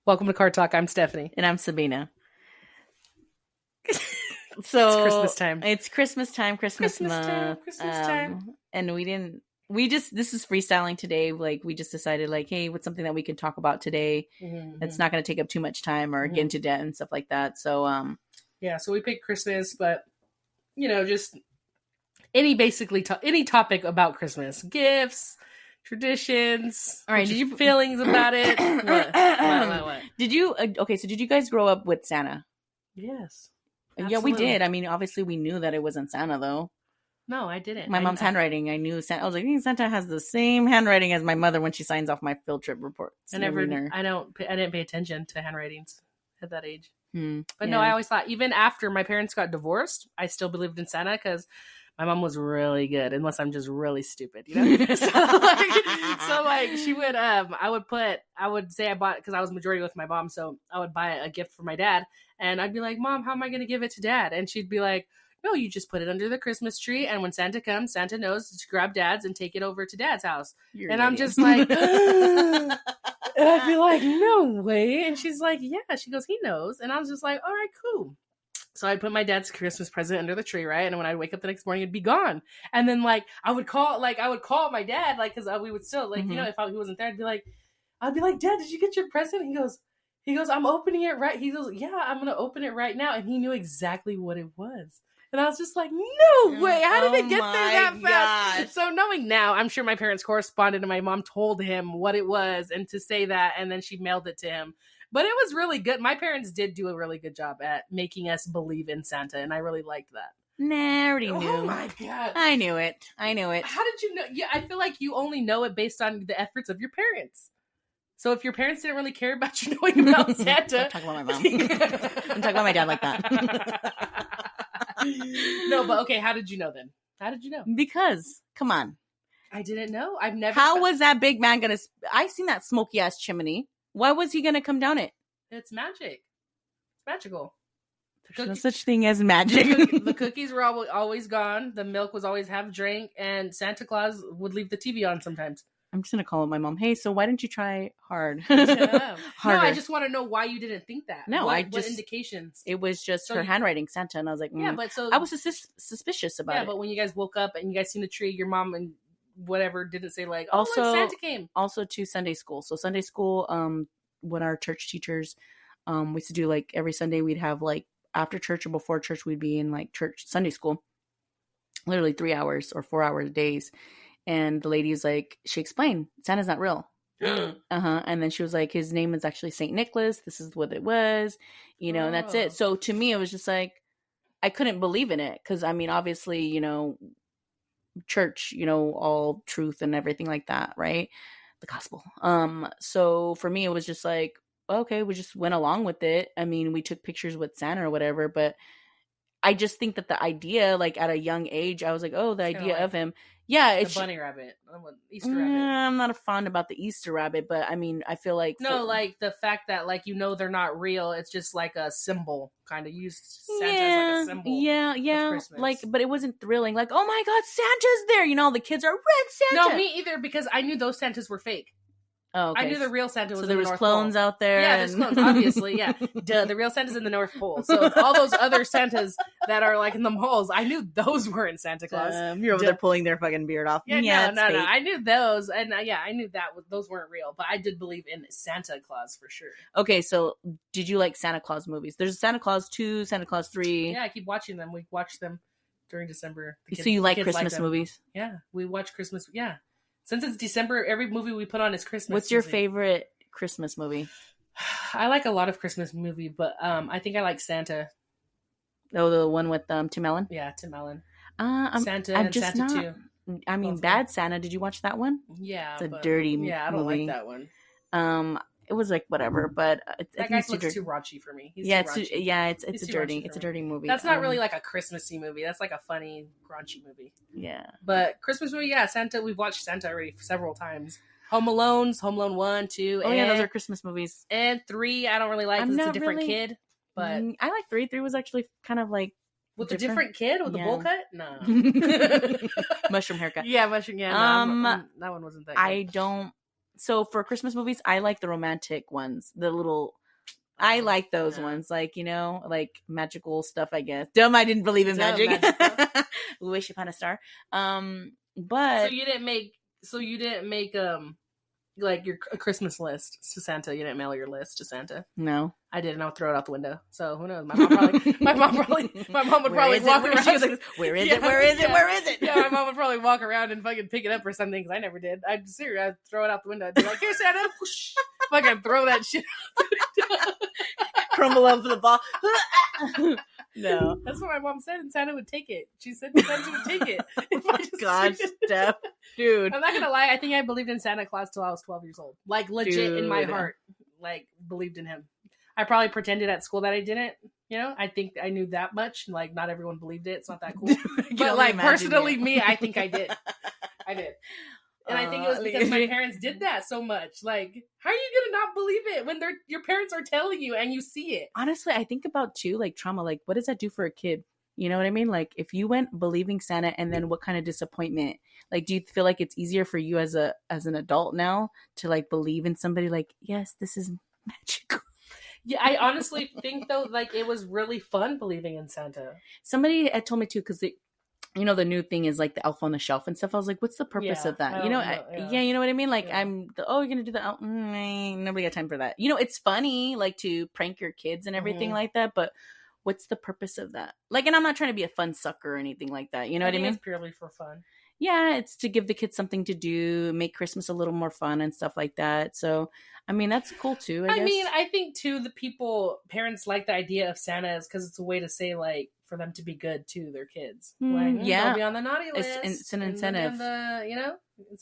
Welcome to Car Talk. I'm Stephanie. And I'm Sabina. So it's Christmas time. It's Christmas time, Christmas month. Christmas time. And this is freestyling today. Like, we just decided, like, hey, what's something that we can talk about today that's not going to take up too much time or get into debt and stuff like that. So, so we picked Christmas, but, just any topic about Christmas. Gifts, traditions. All right. Did you feelings about it? What? Did you? So did you guys grow up with Santa? Yes. Absolutely. Yeah, we did. I mean, obviously, we knew that it wasn't Santa, though. No, I didn't. My mom's handwriting. I knew Santa. I was like, Santa has the same handwriting as my mother when she signs off my field trip reports. I didn't pay attention to handwritings at that age. But yeah. No, I always thought, even after my parents got divorced, I still believed in Santa because my mom was really good, unless I'm just really stupid, so she would, I would say I bought, because I was majority with my mom, so I would buy a gift for my dad, and I'd be like, Mom, how am I going to give it to Dad? And she'd be like, no, you just put it under the Christmas tree, and when Santa comes, Santa knows to grab Dad's and take it over to Dad's house. I'm just like, and I'd be like, no way. And she's like, yeah. She goes, he knows. And I was just like, all right, cool. So I'd put my dad's Christmas present under the tree, right? And when I'd wake up the next morning, it'd be gone. And then, I would call my dad, because we would still, if he wasn't there, I'd be like, Dad, did you get your present? He goes, I'm opening it right. He goes, yeah, I'm going to open it right now. And he knew exactly what it was. And I was just like, no way. How did it get there that fast? Gosh. So knowing now, I'm sure my parents corresponded and my mom told him what it was and to say that. And then she mailed it to him. But it was really good. My parents did do a really good job at making us believe in Santa. And I really liked that. Nah, I already knew. Oh my God. I knew it. How did you know? Yeah, I feel like you only know it based on the efforts of your parents. So if your parents didn't really care about you knowing about Santa. Don't talk about my mom. Don't talk about my dad like that. No, but okay, how did you know then? How did you know? Because, come on. I didn't know. I've never. How was that big man going to... I seen that smoky ass chimney. Why was he going to come down it? It's magic. It's magical. There's no such thing as magic. The cookies were always gone. The milk was always half drank. And Santa Claus would leave the TV on sometimes. I'm just going to call up my mom. Hey, so why didn't you try hard? Yeah. No, I just want to know why you didn't think that. No, what indications? It was just her handwriting, Santa. And I was like, yeah, but so... I was suspicious about it. Yeah, but when you guys woke up and you guys seen the tree, your mom and whatever didn't say look, Santa came. Also to Sunday school. So Sunday school, when our church teachers, we used to do every Sunday we'd have after church or before church, we'd be in church Sunday school, literally 3 hours or 4 hour days. And the lady's she explained, Santa's not real. And then she was like, his name is actually St. Nicholas. This is what it was, and that's it. So to me, it was just I couldn't believe in it. Cause I mean, obviously, church, all truth and everything like that. Right. The gospel. So for me, it was just okay, we just went along with it. I mean, we took pictures with Santa or whatever, but I just think that the idea, at a young age, I was like, oh, the idea of him. Yeah. It's the bunny rabbit. Easter rabbit. I'm not fond about the Easter rabbit, but I mean, I feel like. No, the fact that, they're not real. It's just a symbol. Kind of used Santa as a symbol. Yeah. Of Christmas. But it wasn't thrilling. Oh my God, Santa's there. All the kids are red Santa. No, me either, because I knew those Santas were fake. Oh, okay. I knew the real Santa was so in there the was North clones Pole. out there. Yeah, there's clones, obviously, yeah. Duh, the real Santa's in the North Pole. So all those other Santas that are in the malls, I knew those weren't Santa Claus. You're over there pulling their fucking beard off. Yeah, no. I knew those, and I knew that those weren't real, but I did believe in Santa Claus for sure. Okay, so did you like Santa Claus movies? There's Santa Claus 2, Santa Claus 3. Yeah, I keep watching them. We watch them during December. So you like Christmas movies? Yeah, we watch Christmas. Yeah. Since it's December, every movie we put on is Christmas. What's your favorite Christmas movie? I like a lot of Christmas movie, but I think I like Santa. Oh, the one with Tim Allen? Yeah, Tim Allen. Santa and Santa 2. I mean, Bad Santa. Did you watch that one? Yeah. It's a dirty movie. Yeah, I don't like that one. It was whatever, but that guy looks too raunchy for me. It's a dirty movie. That's not really a Christmassy movie. That's a funny, raunchy movie. Yeah. But Christmas movie, yeah, Santa. We've watched Santa already several times. Home Alone 1, 2. Oh, yeah, those are Christmas movies. And 3, I don't really like because it's a different kid. But I like 3. 3 was actually kind of with a different kid with the bowl cut. No, mushroom haircut. Yeah, mushroom. Yeah, that one wasn't that good. I don't. So for Christmas movies, I like the romantic ones, the little I like those ones, like, you know, like magical stuff, I guess. Dumb, I didn't believe in magic. Wish upon a star. But so you didn't make like your Christmas list to Santa. You didn't mail your list to Santa. No, I did, and I'll throw it out the window. So who knows? My mom would probably walk around. She was like, "Where is it? Where is it? Where is it?" Yeah, my mom would probably walk around and fucking pick it up or something because I never did. I'd throw it out the window. I'd be like, "Here, Santa!" Fucking throw that shit. Crumble up the ball. No, that's what my mom said, and Santa would take it. She said Santa would take it. God, Steph, dude. I'm not gonna lie. I think I believed in Santa Claus till I was 12 years old. Like legit in my heart, like believed in him. I probably pretended at school that I didn't. You know, I think I knew that much. Like not everyone believed it. It's not that cool. But like personally, me, I think I did. I did. And I think it was because my parents did that so much. Like, how are you gonna not believe it when your parents are telling you and you see it? Honestly, I think about too, like trauma. Like, what does that do for a kid? You know what I mean? Like, if you went believing Santa, and then what kind of disappointment? Like, do you feel like it's easier for you as an adult now to like believe in somebody? Like, yes, this is magical. Yeah, I honestly think though, like it was really fun believing in Santa. Somebody had told me too, because you know, the new thing is like the elf on the shelf and stuff. I was like, what's the purpose of that? You know, you know what I mean? Like, you're going to do that. Nobody got time for that. You know, it's funny, like to prank your kids and everything like that. But what's the purpose of that? Like, and I'm not trying to be a fun sucker or anything like that. You know what I mean? It's purely for fun. Yeah, it's to give the kids something to do, make Christmas a little more fun and stuff like that. So, I mean, that's cool too, I guess. mean, I think too, parents like the idea of Santa is because it's a way to say like, for them to be good to their kids. Like, they'll be on the naughty list. It's an incentive. You know?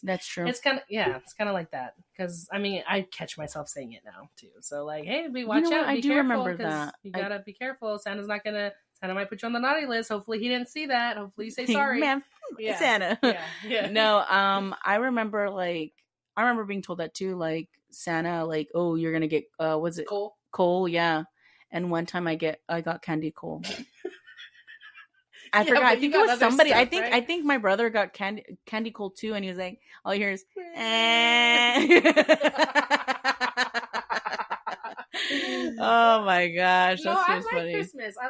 That's true. It's kind of like that. Because, I mean, I catch myself saying it now too. So like, hey, watch out. I do remember that. You gotta be careful. Santa might put you on the naughty list. Hopefully he didn't see that. Hopefully you say sorry. Man, Santa. Yeah. No, I remember being told that too, like Santa, like, oh, you're gonna get was it coal, yeah. And one time I got candy coal. I forgot. I think it was somebody. Stuff, I think my brother got candy coal too, and he was like, all he hears, Oh my gosh, that's I like funny. Christmas. I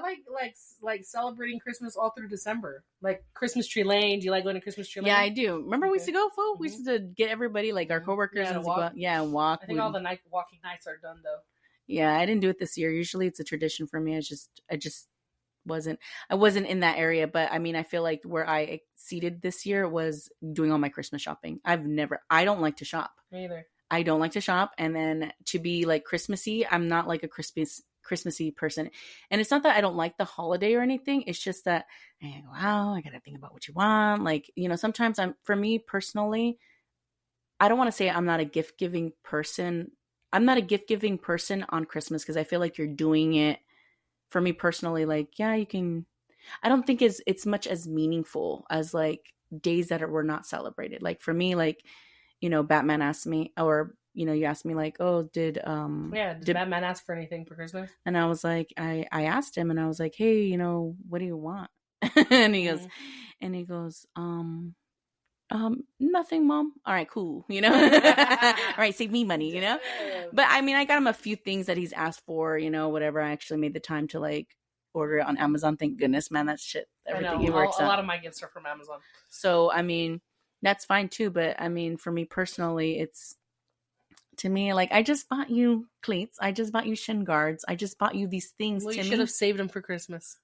like celebrating Christmas all through December. Like Christmas Tree Lane. Do you like going to Christmas Tree Lane? Yeah, I do. Remember we used to go, fool? We used to get everybody, like our coworkers, and walk. And walk. I think all the walking nights are done though. Yeah, I didn't do it this year. Usually it's a tradition for me. I just wasn't in that area, but I mean, I feel like where I exceeded this year was doing all my Christmas shopping. I don't like to shop. Me either. I don't like to shop. And then to be like Christmassy, I'm not like a Christmassy person. And it's not that I don't like the holiday or anything. It's just that, wow, I got to think about what you want. Like, you know, sometimes for me personally, I don't want to say I'm not a gift giving person. I'm not a gift giving person on Christmas because I feel like you're doing it for me personally. Like, yeah, you can, I don't think it's much as meaningful as like days that were not celebrated. Like for me, like, you know, Batman asked me, or, you know, you asked me like, oh, did Batman ask for anything for Christmas? And I was like, I asked him and I was like, hey, you know, what do you want? And he goes, nothing, Mom. All right, cool. You know, all right, save me money, you know? But I mean, I got him a few things that he's asked for, you know, whatever. I actually made the time to like order it on Amazon. Thank goodness, man, that shit. Everything it works out. A lot of my gifts are from Amazon. So, I mean, that's fine too. But I mean, for me personally, it's, to me, like, I just bought you cleats. I just bought you shin guards. I just bought you these things. Well, you should have saved them for Christmas.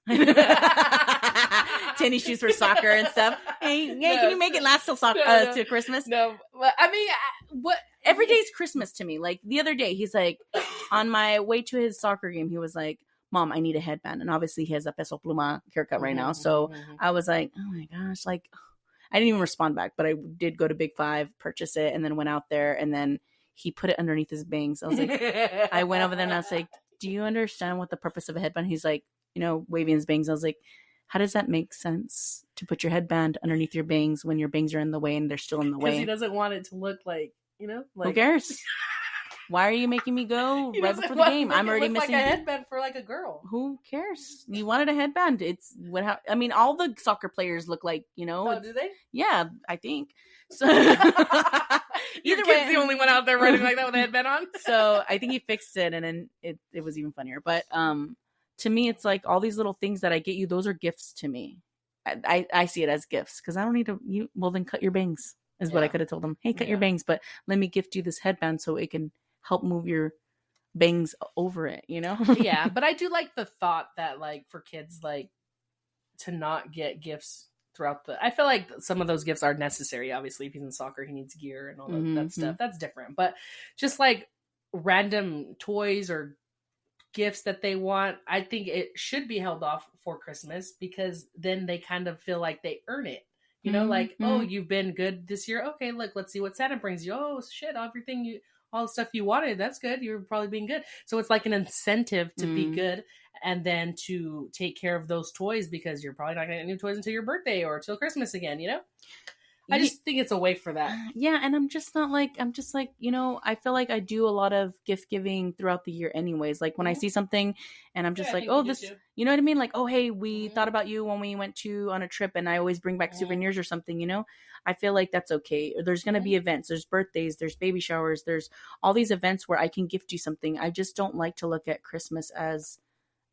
Tennis shoes for soccer and stuff. Hey, can you make it last till to Christmas? No, but I mean, what? Every day's Christmas to me. Like the other day, he's like, on my way to his soccer game, he was like, Mom, I need a headband. And obviously he has a Peso Pluma haircut right now. So I was like, oh my gosh, like, I didn't even respond back, but I did go to Big Five, purchase it, and then went out there, and then he put it underneath his bangs. I was like, I went over there and I was like, do you understand what the purpose of a headband? He's like, you know, waving his bangs. I was like, how does that make sense to put your headband underneath your bangs when your bangs are in the way and they're still in the way? Because he doesn't want it to look like, you know, like... Who cares? Why are you making me go right before the game? I'm already missing... like a headband for like a girl. Who cares? You wanted a headband. It's what? I mean, all the soccer players look like, you know. Oh, do they? Yeah, I think. So, Your kid's the only one out there running like that with a headband on. So I think he fixed it, and then it was even funnier. But to me, it's like all these little things that I get you, those are gifts to me. I see it as gifts because I don't need to. Well, then cut your bangs is what I could have told him. Hey, cut your bangs, but let me gift you this headband so it can help move your bangs over it. Yeah, but I do like the thought that like for kids like to not get gifts throughout I feel like some of those gifts are necessary. Obviously, if he's in soccer, he needs gear and all that stuff. That's different. But just like random toys or gifts that they want, I think it should be held off for Christmas because then they kind of feel like they earn it. Like, oh, you've been good this year. Okay, look, let's see what Santa brings you. Oh, shit, all the stuff you wanted, that's good. You're probably being good. So it's like an incentive to be good and then to take care of those toys because you're probably not going to get new toys until your birthday or till Christmas again, I just think it's a way for that. Yeah, and I'm just like, I feel like I do a lot of gift giving throughout the year anyways. Like when I see something and I'm just like, oh, this, you know what I mean? Like, oh, hey, we thought about you when we went on a trip and I always bring back souvenirs or something, I feel like that's okay. There's going to be events, there's birthdays, there's baby showers, there's all these events where I can gift you something. I just don't like to look at Christmas as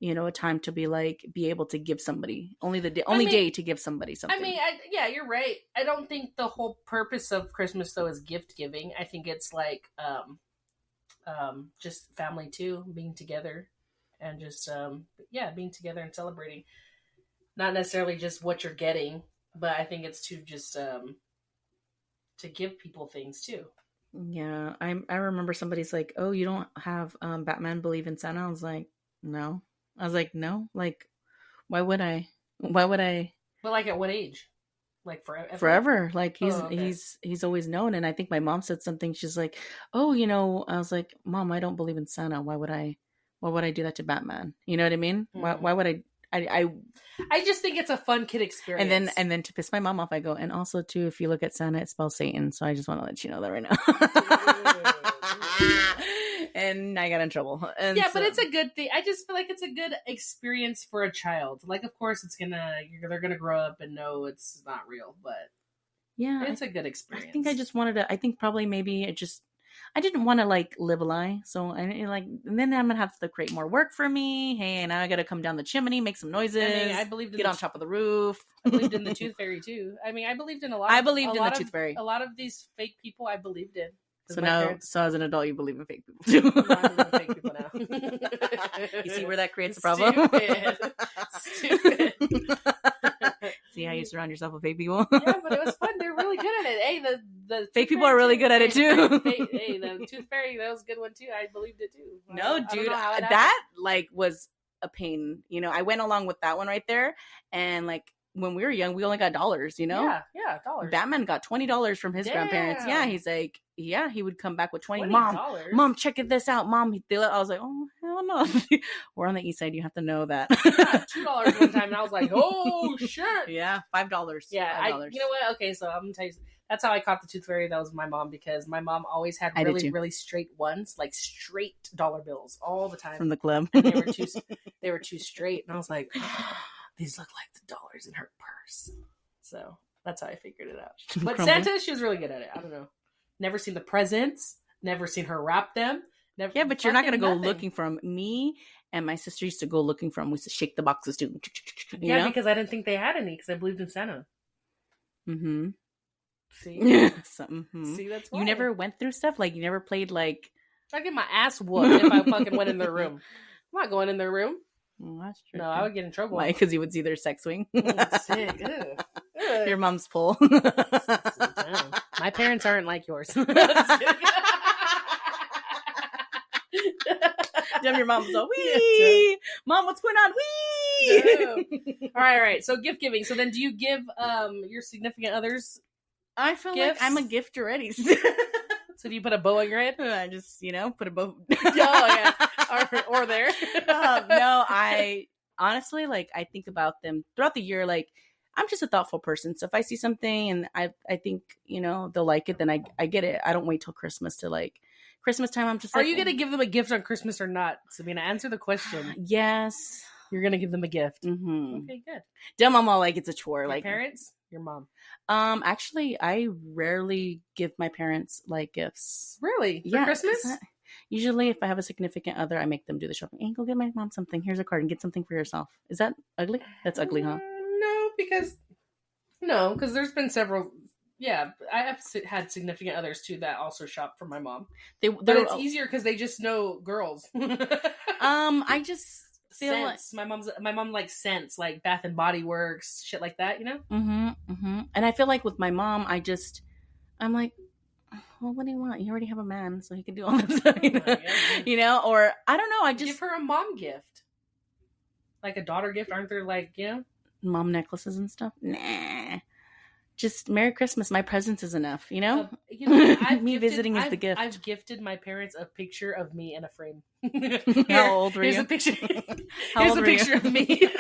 a time to be able to give somebody only day to give somebody something. I mean, yeah, you're right. I don't think the whole purpose of Christmas though is gift giving. I think it's like, just family too, being together and just, being together and celebrating. Not necessarily just what you're getting, but I think it's to just, to give people things too. Yeah. I remember somebody's like, oh, you don't have, Batman believe in Santa? I was like, no. No, like, why would I? But like at what age? Like forever? Forever. Like he's always known. And I think my mom said something. She's like, oh, I was like, Mom, I don't believe in Santa. Why would I do that to Batman? You know what I mean? Why would I just think it's a fun kid experience. And then to piss my mom off, I go, and also too, if you look at Santa, it spells Satan. So I just want to let you know that right now. And I got in trouble. And but it's a good thing. I just feel like it's a good experience for a child. Like, of course, they're gonna grow up and know it's not real, but yeah, it's a good experience. I think I just wanted to. I think probably maybe I didn't want to like live a lie. So and then I'm gonna have to create more work for me. Hey, now I got to come down the chimney, make some noises. I believed in get on top of the roof. I believed in the Tooth Fairy too. I mean, I believed in a lot. I believed in the Tooth Fairy. A lot of these fake people, I believed in. So as an adult, you believe in fake people too. I believe in fake people now. You see where that creates a problem? Stupid. See how you surround yourself with fake people? Yeah, but it was fun. They're really good at it. Hey, the fake people are really good at it too. Hey, the Tooth Fairy, that was a good one too. I believed it too. No, dude, that was a pain. I went along with that one right there, and like. When we were young, we only got $. Yeah, $. Batman got $20 from his grandparents. Yeah, he's like, he would come back with $20. Mom, check this out. Mom, I was like, oh, hell no. We're on the east side. You have to know that. $2 one time, and I was like, oh, shit. Yeah, $5. Yeah, $5. You know what? Okay, so I'm going to tell you, that's how I caught the Tooth Fairy. That was my mom, because my mom always had really straight ones, like straight dollar bills all the time. From the club. And they were too straight. And I was like, these look like the dollars in her purse. So that's how I figured it out. But Santa, she was really good at it. I don't know. Never seen the presents. Never seen her wrap them. Never. Yeah, but you're not going to go looking for them. Me and my sister used to go looking for them. We used to shake the boxes too. Yeah, because I didn't think they had any because I believed in Santa. Mm-hmm. See? See, that's why. You never went through stuff? Like, you never played like... I'd get my ass whooped if I fucking went in their room. I'm not going in their room. Well, that's true. No, I would get in trouble. Why? Because you would see their sex swing. Sick. Your mom's pull. My parents aren't like yours. Your mom's like, wee! Mom, what's going on? Wee! All right. So gift giving. So then do you give your significant others I feel gifts? Like I'm a gift already. So do you put a bow on your head? I just, put a bow. Oh, yeah. Or there. No, I honestly, I think about them throughout the year. Like, I'm just a thoughtful person. So if I see something and I think, they'll like it, then I get it. I don't wait till Christmas to Christmas time. I'm just Are you going to give them a gift on Christmas or not? Sabina, answer the question. Yes. You're going to give them a gift. Mm-hmm. Okay, good. Dumb, I'm all like, it's a chore. Your parents? your mom? Actually, I rarely give my parents like gifts. Really? For Christmas? Usually, if I have a significant other, I make them do the shopping. Hey, go get my mom something. Here's a card and get something for yourself. Is that ugly? That's ugly, huh? No, because there's been several. Yeah, I have had significant others too that also shop for my mom. But it's easier because they just know girls. I just feel scents. Like my mom likes scents, like Bath and Body Works, shit like that. You know. And I feel like with my mom, I'm like, well, what do you want? You already have a man, so he can do all this stuff. You know, or I don't know. I just give her a mom gift, like a daughter gift. Aren't there like mom necklaces and stuff? Nah. Just Merry Christmas. My presence is enough, you know? Visiting is the gift. I've gifted my parents a picture of me in a frame. How old were you? Here's a picture. Here's a picture of me.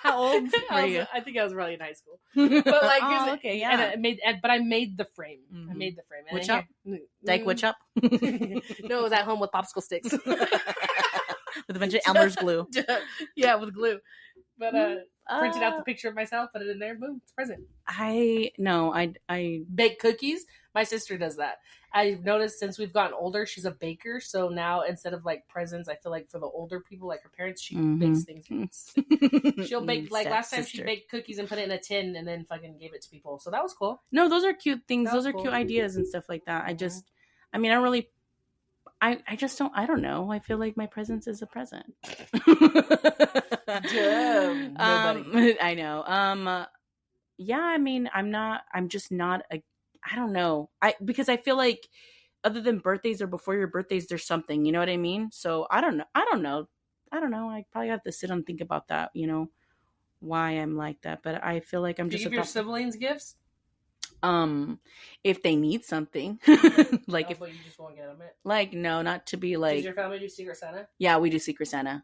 How old were you? I think I was probably in high school. But like, okay, yeah. And I made the frame. Mm-hmm. I made the frame. Wood chop? Like wood chop? No, it was at home with popsicle sticks. With a bunch of Elmer's glue. Yeah, with glue. But printed out the picture of myself, put it in there, boom, it's a present. I bake cookies. My sister does that. I've noticed since we've gotten older, she's a baker. So now instead of like presents, I feel like for the older people, like her parents, she bakes things. She'll bake, like last time she baked cookies and put it in a tin and then fucking gave it to people. So that was cool. No, those are cute things. Those are cool. Cute ideas and stuff like that. I don't know. I feel like my presence is a present. I know. Yeah, I mean, I'm just not I don't know. Because I feel like other than birthdays or before your birthdays, there's something, you know what I mean? So I don't know. I probably have to sit and think about that, you know, why I'm like that. But I feel like I'm just. Do you give your siblings gifts? If they need something, like but you just won't get them it. Like, no, not to be like. Does your family do Secret Santa? Yeah, we do Secret Santa.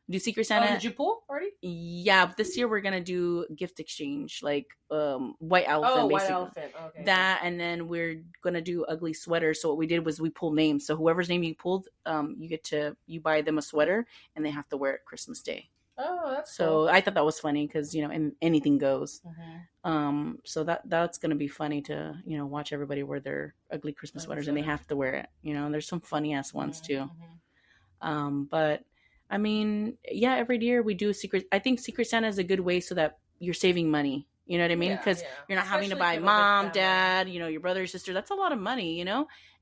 Do Secret Santa. Did you pull already? Yeah, but this year we're gonna do gift exchange, like white elephant. White elephant. Okay. That, and then we're gonna do ugly sweaters. So what we did was we pulled names. So whoever's name you pulled, you buy them a sweater, and they have to wear it Christmas Day. Oh, that's so cool. I thought that was funny because and anything goes. Mm-hmm. So that's gonna be funny to watch everybody wear their ugly Christmas sweaters, and they have to wear it. There's some funny ass ones too. Mm-hmm. But I mean, yeah, every year we do I think Secret Santa is a good way so that you're saving money. You know what I mean? Because you're not having to buy mom, dad, your brother, your sister. That's a lot of money,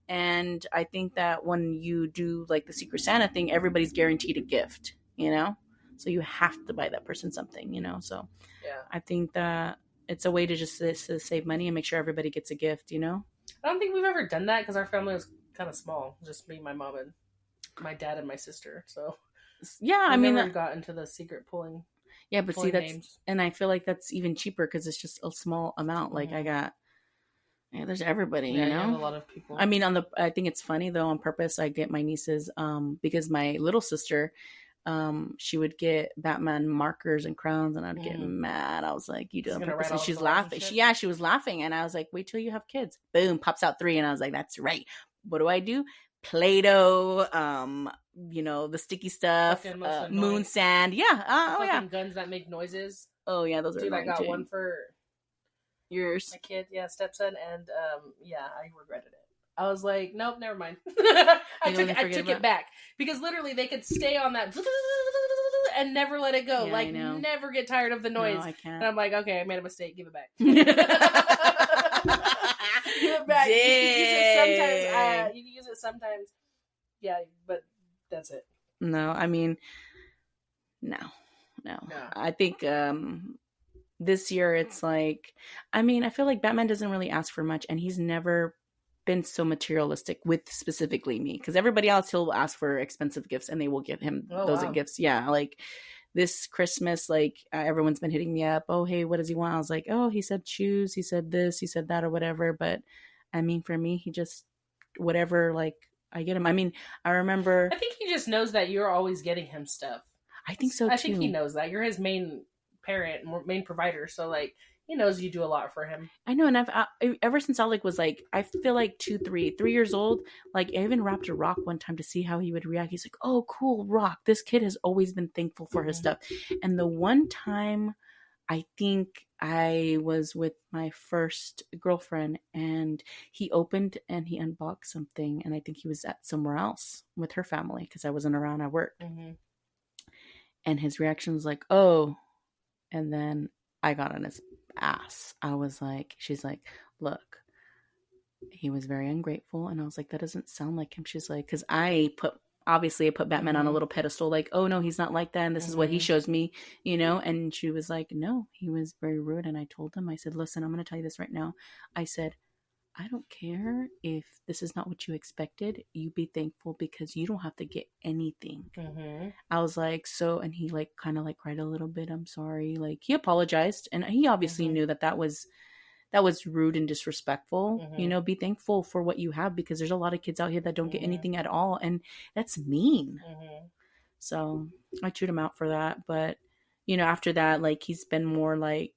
And I think that when you do like the Secret Santa thing, everybody's guaranteed a gift, So you have to buy that person something, So I think that it's a way to just to save money and make sure everybody gets a gift, I don't think we've ever done that because our family was kind of small. Just me, my mom, and my dad and my sister. So yeah, I mean, never got into the secret pulling. Yeah, but see, names. And I feel like that's even cheaper because it's just a small amount. Like there's everybody, you have a lot of people. I mean, I think it's funny though. On purpose, I get my nieces because my little sister, she would get Batman markers and crowns, and I'd get mad. I was like, "You do it on purpose?" And she's laughing. She was laughing, and I was like, "Wait till you have kids." Boom, pops out 3, and I was like, "That's right." What do? Play-Doh, the sticky stuff, moon sand. Yeah. Guns that make noises. Oh yeah, those are. Dude, I got one for yours. My kid, stepson, and I regretted it. I was like, nope, never mind. I took it back because literally they could stay on that and never let it go. Yeah, never get tired of the noise. No, I can't. And I'm like, okay, I made a mistake. Give it back. Give it back. You can use it sometimes. Yeah, but that's it. No, I mean, no. I think this year it's like, I mean, I feel like Batman doesn't really ask for much, and he's never been so materialistic with specifically me, because everybody else, he'll ask for expensive gifts and they will get him those gifts. Yeah, like this Christmas, like everyone's been hitting me up. Oh, hey, what does he want? I was like, oh, he said shoes, he said this, he said that, or whatever. But I mean, for me, he just whatever, like I get him. I mean, I remember. I think he just knows that you're always getting him stuff. I think so too. I think he knows that you're his main parent, main provider. So like, he knows you do a lot for him. I know, and I've ever since Alec was like, I feel like 3 years old. Like, I even wrapped a rock one time to see how he would react. He's like, "Oh, cool rock." This kid has always been thankful for his stuff. And the one time, I think I was with my first girlfriend, and he opened and he unboxed something, and I think he was at somewhere else with her family because I wasn't around at work. Mm-hmm. And his reaction was like, "Oh," and then I got on his ass. I was like, she's like, "Look, he was very ungrateful," and I was like, "That doesn't sound like him." She's like, because I put Batman on a little pedestal, like, "Oh no, he's not like that, and this is what he shows me," and she was like, "No, he was very rude." And I told him, I said, "Listen, I'm going to tell you this right now." I said, "I don't care if this is not what you expected. You be thankful because you don't have to get anything." I was like, so, and he like kind of like cried a little bit. "I'm sorry." Like, he apologized, and he obviously knew that was rude and disrespectful. Be thankful for what you have, because there's a lot of kids out here that don't get anything at all, and that's mean. So I chewed him out for that. But after that, like, he's been more like,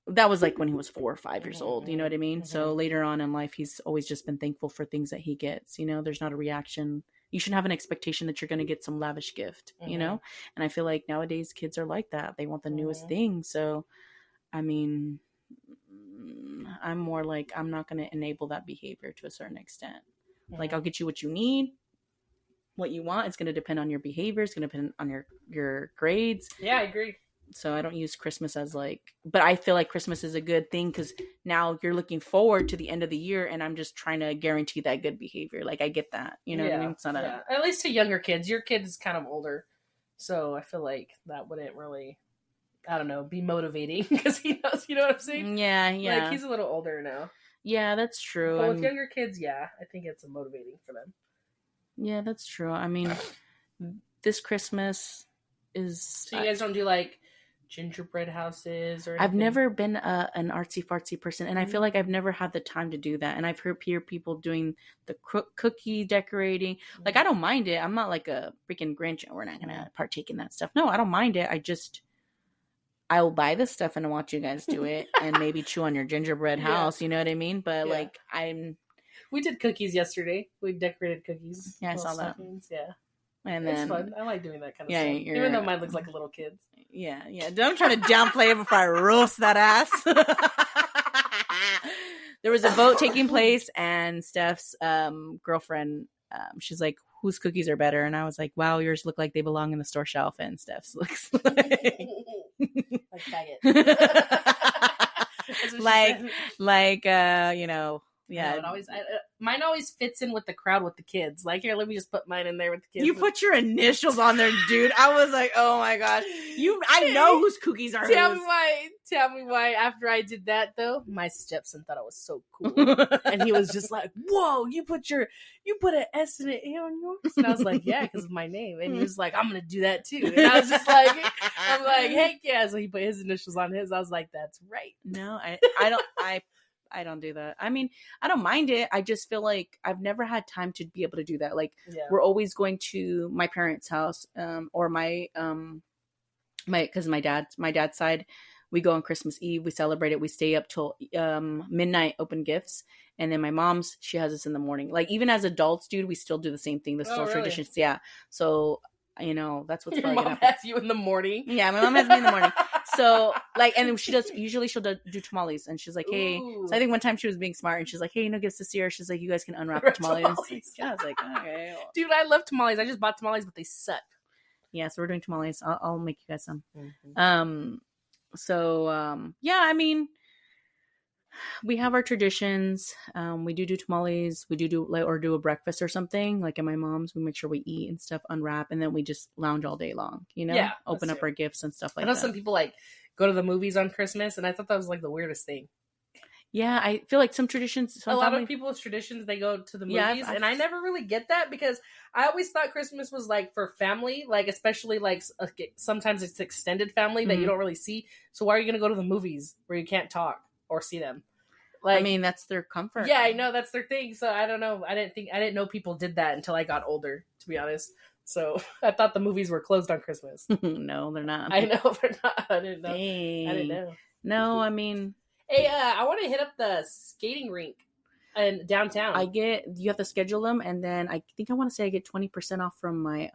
that was like when he was 4 or 5 years old, you know what I mean? So later on in life, he's always just been thankful for things that he gets. There's not a reaction. You shouldn't have an expectation that you're going to get some lavish gift, and I feel like nowadays kids are like that. They want the newest thing. So I mean, I'm more like, I'm not going to enable that behavior to a certain extent. Like, I'll get you what you need, what you want. It's going to depend on your behavior. It's going to depend on your grades. Yeah, I agree. So I don't use Christmas as like, but I feel like Christmas is a good thing because now you're looking forward to the end of the year, and I'm just trying to guarantee that good behavior. Like, I get that, what I mean? It's not at least to younger kids. Your kid is kind of older, so I feel like that wouldn't really, I don't know, be motivating because he knows, you know what I'm saying? Yeah. Like, he's a little older now. Yeah, that's true. But with younger kids, I think it's motivating for them. Yeah, that's true. I mean, this Christmas is... So you guys don't do like gingerbread houses or anything? I've never been an artsy fartsy person, and I feel like I've never had the time to do that. And I've heard people doing the cookie decorating. Like, I don't mind it. I'm not like a freaking Grinch. We're not gonna partake in that stuff. No, I don't mind it. I'll buy this stuff and watch you guys do it, and maybe chew on your gingerbread house. You know what I mean? But like, we did cookies yesterday. We decorated cookies. Yeah, I saw that. Yeah. And then it's fun. I like doing that kind of stuff. Even though mine looks like a little kid's. Yeah. Don't try to downplay it before I roast that ass. There was a vote taking place, and Steph's girlfriend, she's like, "Whose cookies are better?" And I was like, "Wow, yours look like they belong in the store shelf," and Steph's looks like yeah. No, mine always fits in with the crowd with the kids. Like, here, let me just put mine in there with the kids. You put your initials on there, dude. I was like, oh my god. I know whose cookies are Tell me why after I did that, though, my stepson thought I was so cool. And he was just like, "Whoa, you put an S and an A on yours?" And I was like, "Yeah, because of my name." And he was like, "I'm gonna do that too." And I was just like, I'm like, "Heck yeah." So he put his initials on his. I was like, "That's right." No, I don't do that. I mean, I don't mind it. I just feel like I've never had time to be able to do that. Like, we're always going to my parents' house, or because my dad's side, we go on Christmas Eve, we celebrate it, we stay up till midnight, open gifts. And then my mom's, she has us in the morning. Like, even as adults, dude, we still do the same thing. The social traditions. Yeah. So, that's what's Your mom has you in the morning. Yeah, my mom has me in the morning. So, like, and she'll do tamales, and she's like, "Hey." Ooh. So I think one time she was being smart, and she's like, "Hey, gifts this year." She's like, "You guys can unwrap the tamales." Yeah, I was like, okay. Dude, I love tamales. I just bought tamales, but they suck. Yeah, so we're doing tamales. I'll make you guys some. Mm-hmm. Yeah, I mean, we have our traditions. We do tamales. We do a breakfast or something. Like at my mom's, we make sure we eat and stuff, unwrap, and then we just lounge all day long. Open up our gifts and stuff like that. I know some people like go to the movies on Christmas, and I thought that was like the weirdest thing. Yeah, I feel like some traditions. A lot of people's traditions, they go to the movies, and I never really get that because I always thought Christmas was like for family, like especially like sometimes it's extended family that you don't really see. So why are you going to go to the movies where you can't talk or see them? Like, I mean, that's their comfort. Yeah, I know that's their thing. So I don't know. I didn't know people did that until I got older, to be honest. So I thought the movies were closed on Christmas. No, they're not. I know they're not. I didn't know. Dang. I didn't know. No, I mean. Hey, I want to hit up the skating rink in downtown. You have to schedule them, and then I think I want to say I get 20% off from my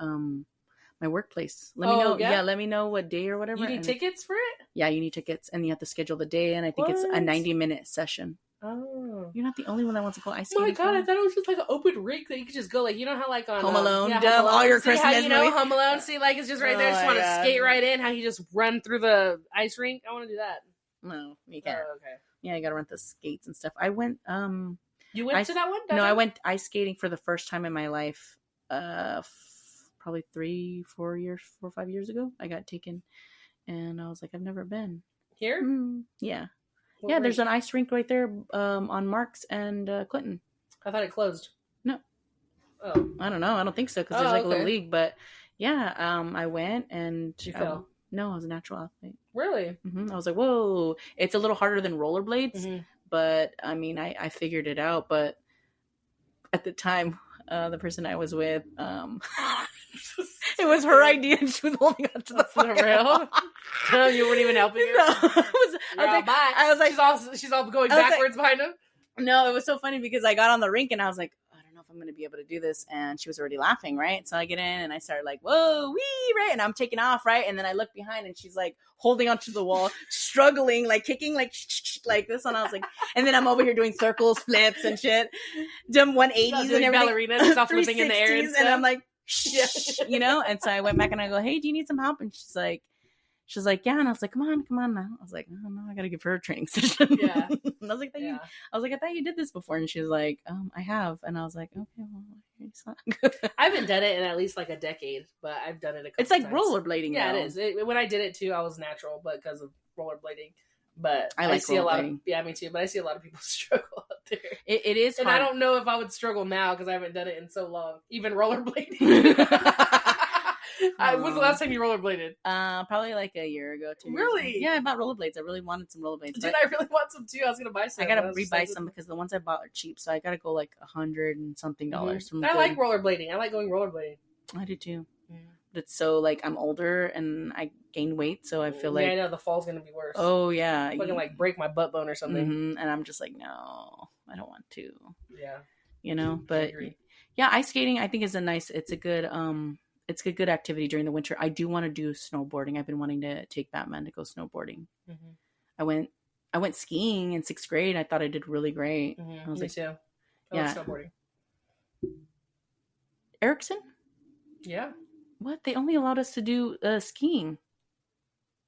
My workplace. Let me know. yeah? Yeah, let me know what day or whatever. You need tickets for it? Yeah, you need tickets, and you have to schedule the day, and I think it's a 90-minute session. Oh. You're not the only one that wants to go ice Oh skating. my god, I thought it was just like an open rink that you could just go, like, you know how like on Home Alone, Home Alone, all your see Christmas how, you know, movies? Home Alone, see, like, it's just right there, just want to skate right in, how you just run through the ice rink. I want to do that. No, you can't. Oh, okay. Yeah, you gotta rent the skates and stuff. I went, You went to that one? No, I went ice skating for the first time in my life, probably 3 or 5 years ago. I got taken, and I was like, I've never been. Here? Yeah. What yeah, rink? there's an ice rink right there on Marks and Clinton. I thought it closed. No. Oh. I don't know. I don't think so, because there's like a little okay. league. But yeah, I went, and Did you fell? No, I was a natural athlete. Really? I was like, whoa. It's a little harder than rollerblades, Mm-hmm. but I mean, I figured it out. But at the time, the person I was with, it was her idea, and she was holding on to the fucking rail. No, you weren't even helping her. No, I was like, she's all going backwards behind him. No, it was so funny because I got on the rink and I was like, I don't know if I'm going to be able to do this. And she was already laughing, right? So I get in and I started like, whoa, wee, right? And I'm taking off, right? And then I look behind and she's like holding onto the wall, struggling, like kicking, like this. And I was like, and then I'm over here doing circles, flips and shit, doing 180s and everything. Ballerinas, stuff flipping in the air and I'm like, you know? And so I went back and I go, hey, do you need some help? And she's like, yeah. And I was like, come on now. I was like, oh no, I got to give her a training session. Yeah. And I was like, I thought you did this before. And she was like, I have. And I was like, okay, well, it's not good. I haven't done it in at least like a decade, but I've done it a couple It's like times. rollerblading. Yeah, though. it is. When I did it too, I was natural, but because of rollerblading. But I see a lot of, me too, but I see a lot of people struggle out there. It is and hard. I don't know if I would struggle now because I haven't done it in so long. Even rollerblading. When's the last time you rollerbladed? Probably like a year ago. 2 years Really? ago. Yeah, I bought rollerblades. I really wanted some rollerblades. Dude, I really want some too. I was gonna buy some. I gotta rebuy some because the ones I bought are cheap, so I gotta go like $100 and something. I like rollerblading. I like going rollerblading. I do too. But so like I'm older and I gain weight, so I feel like I know the fall's gonna be worse. Oh yeah, I can like break my butt bone or something. And I'm just like, no, I don't want to. Yeah, you know. But yeah, ice skating I think is it's a good activity during the winter. I do want to do snowboarding. I've been wanting to take Batman to go snowboarding. I went skiing in 6th grade. I thought I did really great. I was Me too. I love snowboarding. Erickson? Yeah. What? They only allowed us to do skiing.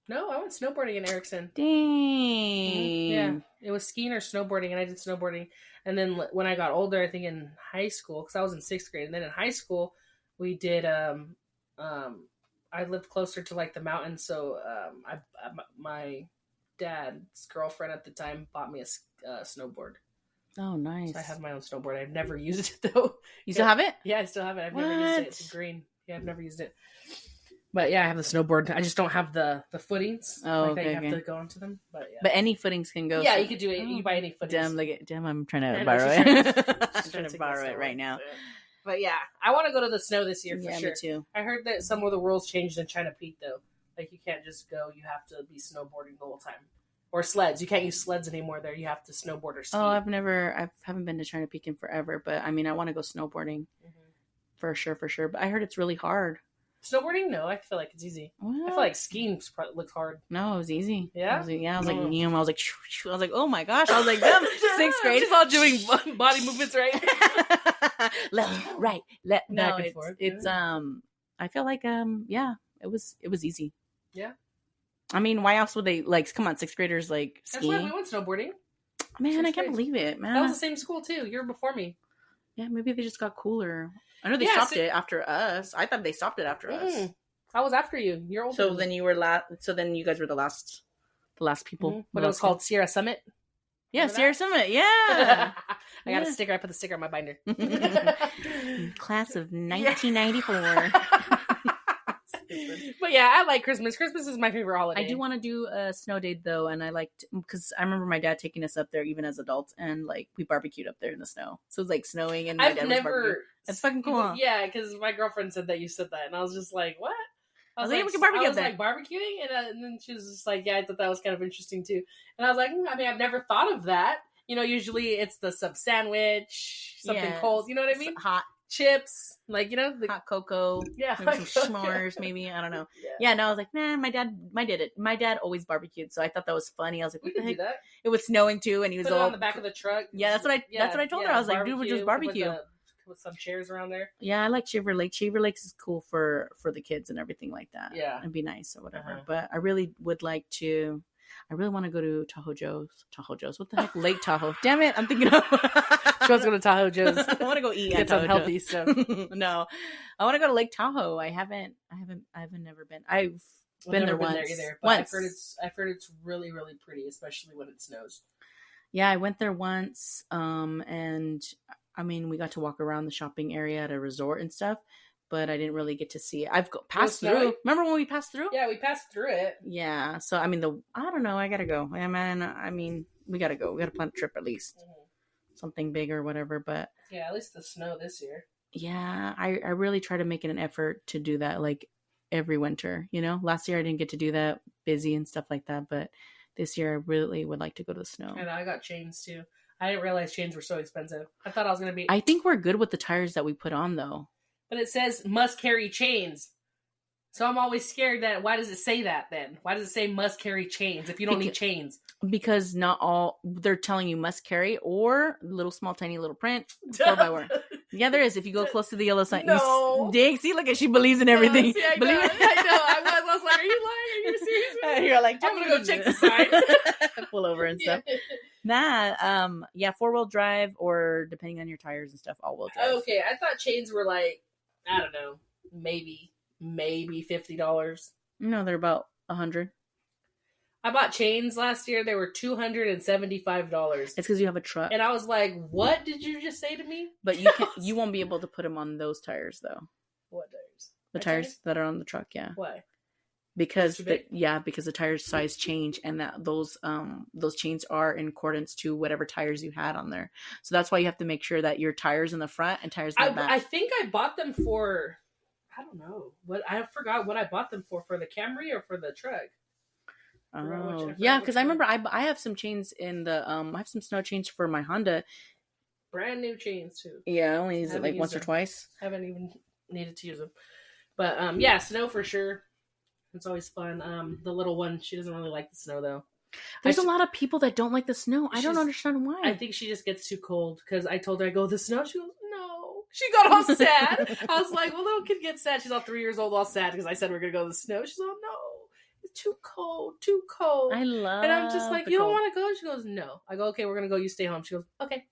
No, I went snowboarding in Erickson. Dang. Yeah. It was skiing or snowboarding, and I did snowboarding. And then when I got older, I think in high school, because I was in 6th grade, and then in high school, we did, I lived closer to like the mountains, so my dad's girlfriend at the time bought me a snowboard. Oh, nice. So I have my own snowboard. I've never used it though. You still have it? Yeah, I still have it. I've never used it. It's green. Yeah, I've never used it. But yeah, I have the snowboard. I just don't have the footings. Oh, that you have to go onto them. But yeah. But any footings can go. Yeah, you could do it. You buy any footings. Damn, I'm trying to borrow it. I'm trying to borrow it right now. But yeah, I want to go to the snow this year for sure. Me too. I heard that some of the rules changed in China Peak though. Like you can't just go; you have to be snowboarding the whole time, or sleds. You can't use sleds anymore there. You have to snowboard or ski. Oh, I haven't been to China Peak in forever. But I mean, I want to go snowboarding for sure. But I heard it's really hard. Snowboarding? No, I feel like it's easy. What? I feel like skiing looks hard. No, it was easy. Yeah? I was like, I was like, oh my gosh. I was like, damn, 6th grade. She's all doing body movements, right? Left, right, left, back and forth. It's I feel like yeah, it was easy. Yeah. I mean, why else would they come on, 6th graders skiing? That's why we went snowboarding. Man, I can't believe it, man. That was the same school too. You were before me. Yeah, maybe they just got cooler. I know they stopped it after us. I thought they stopped it after us. I was after you. You're older. So then you were So then you guys were the last people. But it was called Sierra Summit. Yeah, Sierra Summit. Yeah. I got a sticker. I put the sticker on my binder. Class of 1994. But yeah, I like Christmas. Christmas is my favorite holiday. I do want to do a snow day though, and I liked because I remember my dad taking us up there even as adults, and we barbecued up there in the snow. So it was snowing, and my dad was barbecuing. That's fucking cool. Yeah, because my girlfriend said that you said that, and I was just like, what? I was like, we can barbecue up there. I was like, barbecuing? And then she was just like, yeah, I thought that was kind of interesting too. And I was like, I mean, I've never thought of that. You know, usually it's the sub sandwich, something cold. You know what I mean? Hot. chips, like, you know, the hot cocoa, yeah, maybe some s'mores, maybe, I don't know. Yeah, no, I was like, nah, my dad always barbecued, so I thought that was funny. I was like, we what the could heck? do that. It was snowing too, and he was Put it all on the back of the truck. Yeah, that's what I told her. I was like, dude, we'll just barbecue. With some chairs around there. Yeah, I like Shaver Lake. Shaver Lakes is cool for the kids and everything like that. Yeah. It'd be nice or whatever. But I really would like to. I really want to go to Tahoe Joe's. What the heck? Lake Tahoe. Damn it! I'm thinking of. She wants to go to Tahoe Joe's. I want to go eat. Get some healthy stuff. No, I want to go to Lake Tahoe. I haven't never been. I've been there once. Either, but I've heard it's really, really pretty, especially when it snows. Yeah, I went there once. And I mean, we got to walk around the shopping area at a resort and stuff, but I didn't really get to see it. I've passed through. Remember when we passed through? Yeah, we passed through it. Yeah. So, I mean, I don't know. I got to go. I mean, we got to go. We got to plan a trip at least. Mm-hmm. Something big or whatever, but. Yeah, at least the snow this year. Yeah, I really try to make it an effort to do that, like, every winter, you know? Last year I didn't get to do that, busy and stuff like that, but this year I really would like to go to the snow. And I got chains, too. I didn't realize chains were so expensive. I thought I was going to be... I think we're good with the tires that we put on, though. But it says must carry chains. So I'm always scared that... Why does it say that, then? Why does it say must carry chains if you don't need chains? Because not all... They're telling you must carry or little, small, tiny little print. 4x1. Yeah, there is. If you go close to the yellow sign. No. Dig, see, look at she believes in everything. No, see, I know. I was like, are you lying? Are you serious? You're like, I'm going to go check the sign. Pull over and stuff. Yeah, 4-wheel drive or depending on your tires and stuff, all-wheel drive. Okay, I thought chains were like, I don't know, maybe $50. No, they're about $100. I bought chains last year. They were $275. It's because you have a truck. And I was like, what did you just say to me? But you won't be able to put them on those tires, though. What tires? The tires that are on the truck, yeah. Why? Because because the tire size change, and that those chains are in accordance to whatever tires you had on there. So that's why you have to make sure that your tires in the front and tires in the back. I think I bought them for, I don't know, I forgot what I bought them for the Camry or for the truck. Oh, yeah, because I remember I have some chains in the I have some snow chains for my Honda. Brand new chains too. Yeah, I only use it like once or twice. I haven't even needed to use them. But yeah, snow for sure. It's always fun. The little one, she doesn't really like the snow though. There's a lot of people that don't like the snow. I don't understand why. I think she just gets too cold because I told her, I go, the snow? She goes, no. She got all sad. I was like, well, little kid gets sad. She's all 3 years old, all sad because I said we're going to go to the snow. She's all, no. Too cold. I love. And I'm just like, you don't want to go? She goes, no. I go, okay, we're gonna go. You stay home. She goes, okay.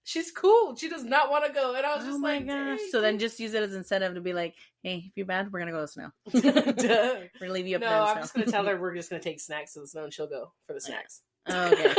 She's cool. She does not want to go. And I was just like, oh my gosh. So then just use it as incentive to be like, hey, if you're bad, we're gonna go to the snow. We're gonna leave you up there. No, I'm just gonna tell her we're just gonna take snacks to the snow, and she'll go for the snacks. Oh, okay.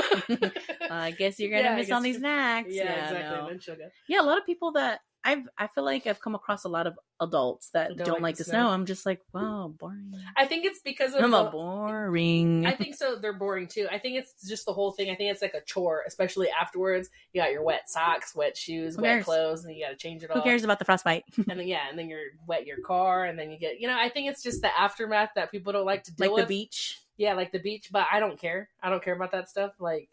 I guess you're gonna miss all these snacks. Yeah, exactly. No. Then she'll go. Yeah, a lot of people that I feel like I've come across a lot of adults that don't like the snow. I'm just like, wow, boring. I think it's because of boring. I think so. They're boring too. I think it's just the whole thing. I think it's like a chore, especially afterwards. You got your wet socks, wet shoes, wet clothes, and you got to change it all. Who cares about the frostbite? And then you're wet your car, and then you get, I think it's just the aftermath that people don't like to deal with. Like the beach. Yeah, like the beach, but I don't care. I don't care about that stuff. Like,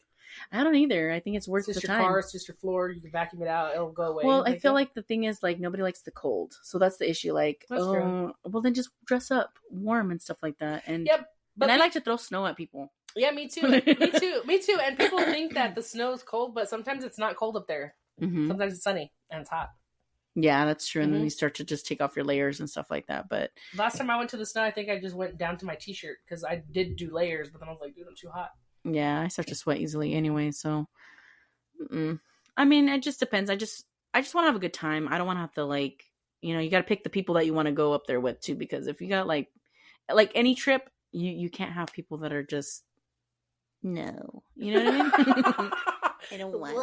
I don't either. I think it's worth the time. It's just your car, it's just your floor. You can vacuum it out. It'll go away. Well, I feel like the thing is, like, nobody likes the cold. So that's the issue. Like, well, then just dress up warm and stuff like that. And, and I like to throw snow at people. Yeah, me too. Me too. And people think that the snow is cold, but sometimes it's not cold up there. Mm-hmm. Sometimes it's sunny and it's hot. Yeah, that's true. And then you start to just take off your layers and stuff like that. But last time I went to the snow, I think I just went down to my t-shirt because I did do layers, but then I was like, dude, I'm too hot. Yeah, I start to sweat easily anyway, so I mean, it just depends. I just want to have a good time. I don't want to have to, like, you got to pick the people that you want to go up there with too, because if you got like any trip, you can't have people that are just no. You know what I mean? I don't want to.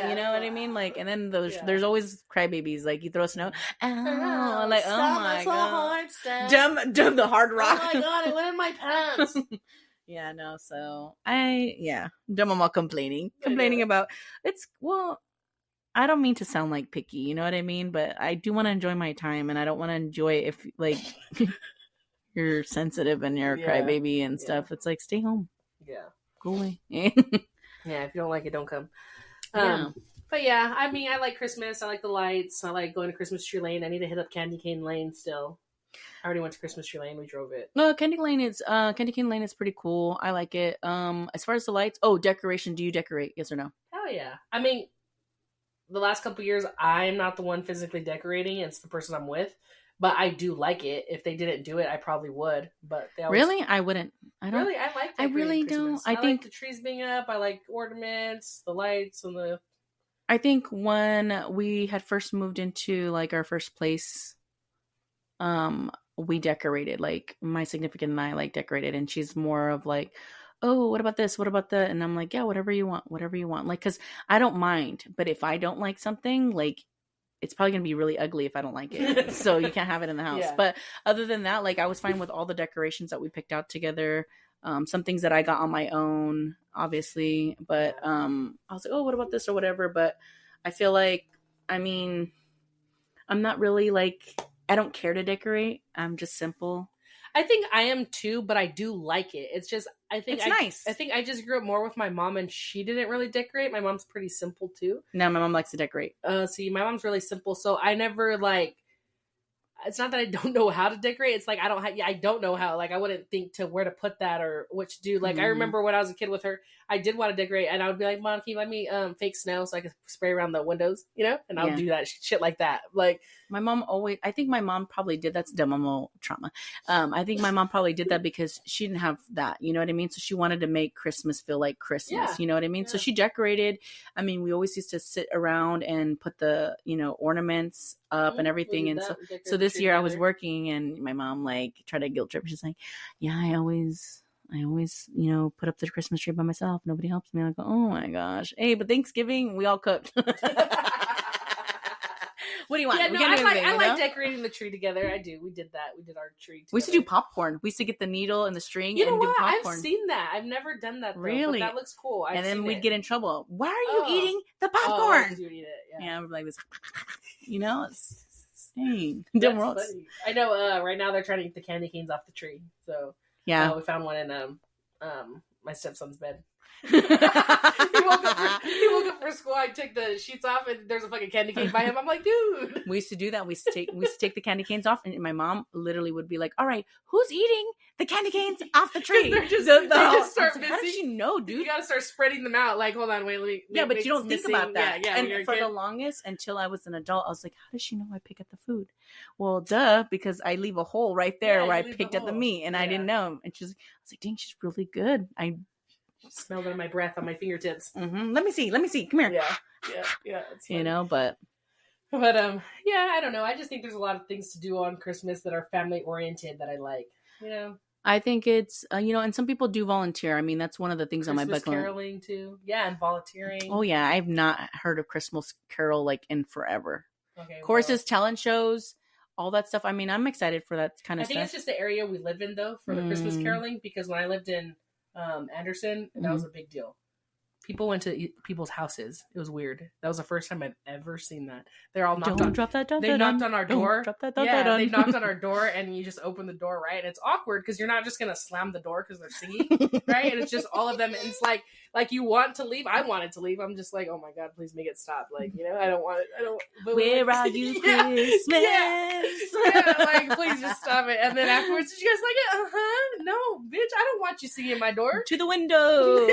You know what I mean? Like, and then there's always crybabies. Like, you throw snow. Oh, like, oh my god. Dumb the hard rock. Oh my god, I went in my pants. Yeah, no, so dumb mama complaining about I don't mean to sound like picky, you know what I mean? But I do want to enjoy my time, and I don't want to enjoy it if, like, you're sensitive and you're a crybaby and stuff. It's like, stay home. Yeah. Go away. Yeah, if you don't like it, don't come. But yeah, I mean, I like Christmas. I like the lights. I like going to Christmas Tree Lane. I need to hit up Candy Cane Lane still. I already went to Christmas Tree Lane. We drove it. No, Candy Cane Lane is pretty cool. I like it. As far as the lights, decoration. Do you decorate? Yes or no? Hell yeah. I mean, the last couple years, I'm not the one physically decorating. It's the person I'm with. But I do like it. If they didn't do it, I probably would. But they always... Really? I wouldn't. I don't. Really? I like I really Christmas. don't. I think like the trees being up. I like ornaments, the lights, and the... I think when we had first moved into like our first place, we decorated. Like my significant and I like decorated, and she's more of like, oh, what about this? What about that? And I'm like, yeah, whatever you want. Like, cause I don't mind, but if I don't like something, like it's probably going to be really ugly if I don't like it. So you can't have it in the house. Yeah. But other than that, like I was fine with all the decorations that we picked out together. Some things that I got on my own, obviously, but I was like, oh, what about this or whatever? But I feel like, I mean, I'm not really like, I don't care to decorate. I'm just simple. I think I am too, but I do like it. It's just, I think it's nice. I think I just grew up more with my mom, and she didn't really decorate. My mom's pretty simple too. No, my mom likes to decorate. See, my mom's really simple, so I never like. It's not that I don't know how to decorate. It's like I don't know how. Like I wouldn't think to where to put that or what to do. Like I remember when I was a kid with her, I did want to decorate, and I would be like, "Mom, can you let me fake snow so I could spray around the windows?" You know, and I'll do that shit like that. Like my mom always. I think my mom probably did. That's dumb trauma. I think my mom probably did that because she didn't have that. You know what I mean? So she wanted to make Christmas feel like Christmas. Yeah. You know what I mean? Yeah. So she decorated. I mean, we always used to sit around and put the ornaments up and everything, and so this year I was working, and my mom like tried to guilt trip. She's like, yeah, I always put up the Christmas tree by myself. Nobody helps me. I go, oh my gosh. Hey, but Thanksgiving we all cooked. What do you want? Yeah, no, I like decorating the tree together. I do. We did that. We did our tree together. We used to do popcorn. We used to get the needle and the string and do popcorn. I've seen that. I've never done that though, really? But that looks cool. And then we'd get in trouble. Why are you eating the popcorn? You eat it. Yeah, we're like this. It's dang. I know right now they're trying to get the candy canes off the tree. So yeah, we found one in my stepson's bed. he woke up for school. I took the sheets off, and there's a fucking candy cane by him. I'm like, dude. We used to do that. We used to take the candy canes off, and my mom literally would be like, "All right, who's eating the candy canes off the tree?" they just start missing. How did she know, dude? You gotta start spreading them out. Like, hold on, wait, let me. Yeah, but you don't think about that. Yeah. And for the longest, until I was an adult, I was like, "How does she know I pick up the food?" Well, duh, because I leave a hole right there where I picked up the meat, and I didn't know. And I was like, "Dang, she's really good." I smelled it in my breath on my fingertips. Mm-hmm. Let me see. Come here. Yeah. But yeah, I don't know. I just think there's a lot of things to do on Christmas that are family oriented that I like. I think it's and some people do volunteer. I mean, that's one of the things Christmas on my bucket list. Caroling too. Yeah, and volunteering. Oh yeah, I've not heard of Christmas Carol like in forever. Okay, courses, talent shows, all that stuff. I mean, I'm excited for that kind of stuff. I think it's just the area we live in though for the Christmas caroling, because when I lived in Anderson, that was a big deal. People went to people's houses. It was weird. That was the first time I've ever seen that. They're all knocked on. They knocked on our door. They knocked on our door, and you just open the door, right? And it's awkward because you're not just gonna slam the door because they're singing, right? And it's just all of them. And it's like you want to leave. I wanted to leave. I'm just like, oh my god, please make it stop. Like, I don't want it. I don't. Where are you, Christmas? Like please just stop it. And then afterwards, did you guys like it? No, bitch, I don't want you singing in my door. To the window.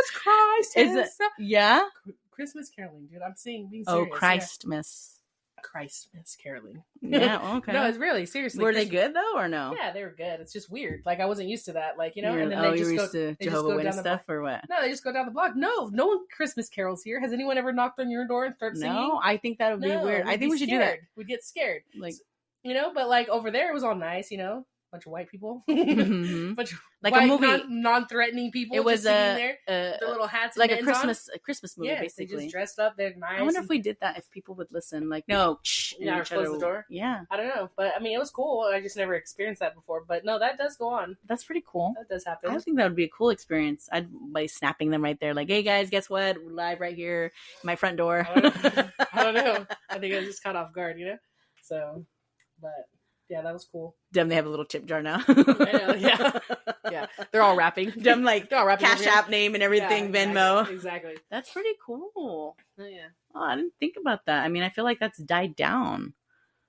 As Christ is it? Yeah, Christmas caroling, dude. I'm being serious. Christmas caroling. Yeah, okay. No, it's really seriously. Were they good though, or no? Yeah, they were good. It's just weird. Like I wasn't used to that. Like and then they just go to Jehovah's Witness stuff or what? No, they just go down the block. No one Christmas carols here. Has anyone ever knocked on your door and started singing? No, I think that would be weird. I think we should do that. We'd get scared, like but like over there it was all nice, bunch of white people, bunch of like white, a movie, non-threatening people. It was their little hats, like and a Christmas movie. Yeah, basically. They just dressed up. They're nice. I wonder if we did that, if people would listen. Like, no, close the door. Yeah, I don't know, but I mean, it was cool. I just never experienced that before. But no, that does go on. That's pretty cool. That does happen. I think that would be a cool experience. By snapping them right there, like, hey guys, guess what? We're live right here, my front door. I don't know. I think I was just caught off guard, So, but. Yeah, that was cool. Damn, they have a little tip jar now. I know, yeah. They're all rapping. I'm like, they're all rapping. Cash App name and everything, Yeah, Venmo. Exactly. That's pretty cool. Oh, yeah. Oh, I didn't think about that. I mean, I feel like that's died down.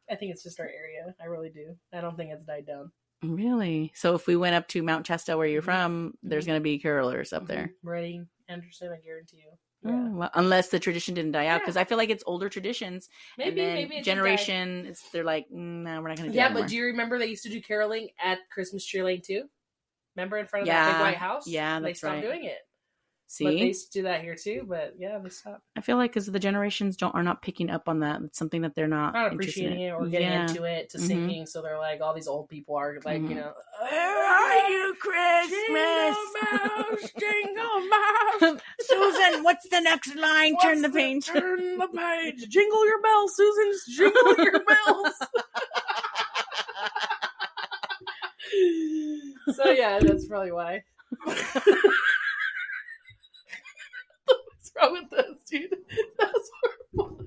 I think it's just our area. I really do. I don't think it's died down. Really? So if we went up to Mount Chesta, where you're from, there's going to be carolers up there. Reading, Anderson, I guarantee you. Yeah. Yeah. Well, unless the tradition didn't die out, because I feel like it's older traditions. Maybe it generation, they're like, no, we're not going to do that but anymore. do you remember they used to do caroling at Christmas Tree Lane too? Remember in front of that big white house? Yeah, that's they stopped right. doing it. See, but they used to do that here too. But yeah, they stopped. I feel like because the generations are not picking up on that. It's something that they're not appreciating it or getting into it to singing. So they're like, all these old people are like, you know, where are you, Christmas? Jingle bells. Susan, what's the next line? Turn the page. Turn the page. Jingle your bells, Susan. Jingle your bells. So yeah, that's probably why. What's wrong with this, dude? That's horrible.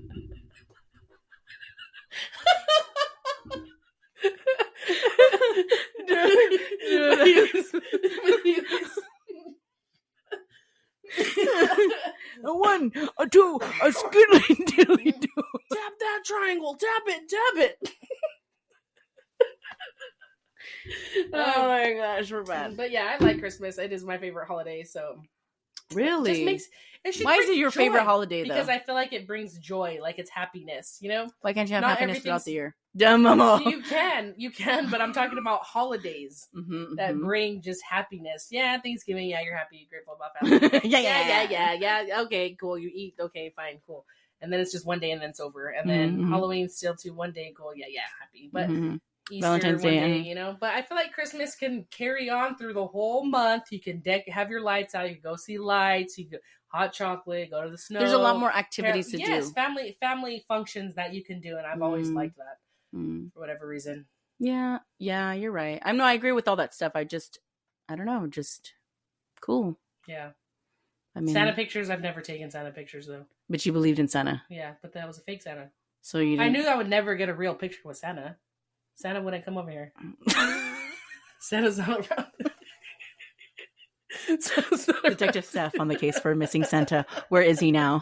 A 1, a 2, a skiddly dilly do. Tap that triangle. Tap it. Oh my gosh, we're bad. But yeah, I like Christmas. It is my favorite holiday. So really, why is it your favorite holiday though? Because I feel like it brings joy, like it's happiness. You know, why can't you have happiness throughout the year? You can, but I'm talking about holidays that Mm-hmm. bring just happiness. Yeah, Thanksgiving. Yeah, you're happy, you're grateful about family. Yeah. Okay, cool. You eat. Okay, fine, cool. And then it's just one day, and then it's over. And then Halloween's still one day. Cool. Yeah, happy. But Easter, Valentine's Day, you know. But I feel like Christmas can carry on through the whole month. You can have your lights out. You can go see lights. You can hot chocolate. Go to the snow. There's a lot more activities to do. Yes, family functions that you can do, and I've always liked that for whatever reason. Yeah, you're right. I agree with all that stuff. I don't know, just cool. Yeah. I mean, Santa pictures. I've never taken Santa pictures though. But you believed in Santa. Yeah, but that was a fake Santa. So you. I knew I would never get a real picture with Santa. Santa wouldn't come over here. Santa's not around. Detective Steph on the case for missing Santa. Where is he now?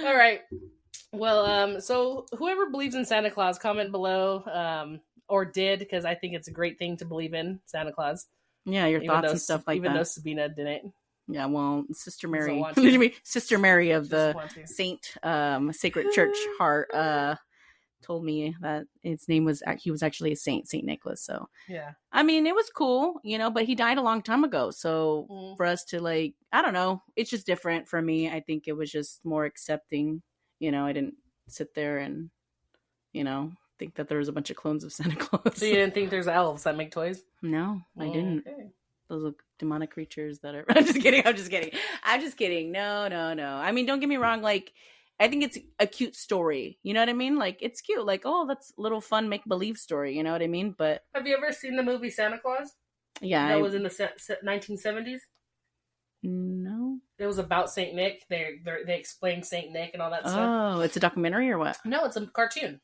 All right. Well, so whoever believes in Santa Claus, comment below, or did, because I think it's a great thing to believe in Santa Claus. Yeah, your thoughts and stuff like that. Even though Sabina didn't. Yeah, well, Sister Mary, Sister Mary of the Saint Sacred Church Heart, told me that he was actually a saint, Saint Nicholas. So yeah, I mean, it was cool, you know, but he died a long time ago. So for us to I don't know, it's just different for me. I think it was just more accepting, you know. I didn't sit there and, you know, think that there was a bunch of clones of Santa Claus. So you didn't think there's elves that make toys? No, I didn't. Okay. Those are demonic creatures that are. I'm just kidding. No. I mean, don't get me wrong. I think it's a cute story. You know what I mean? It's cute. Oh, that's a little fun make-believe story. You know what I mean? But have you ever seen the movie Santa Claus? Yeah. That was in the 1970s? No. It was about Saint Nick. They explained Saint Nick and all that stuff. Oh, it's a documentary or what? No, it's a cartoon.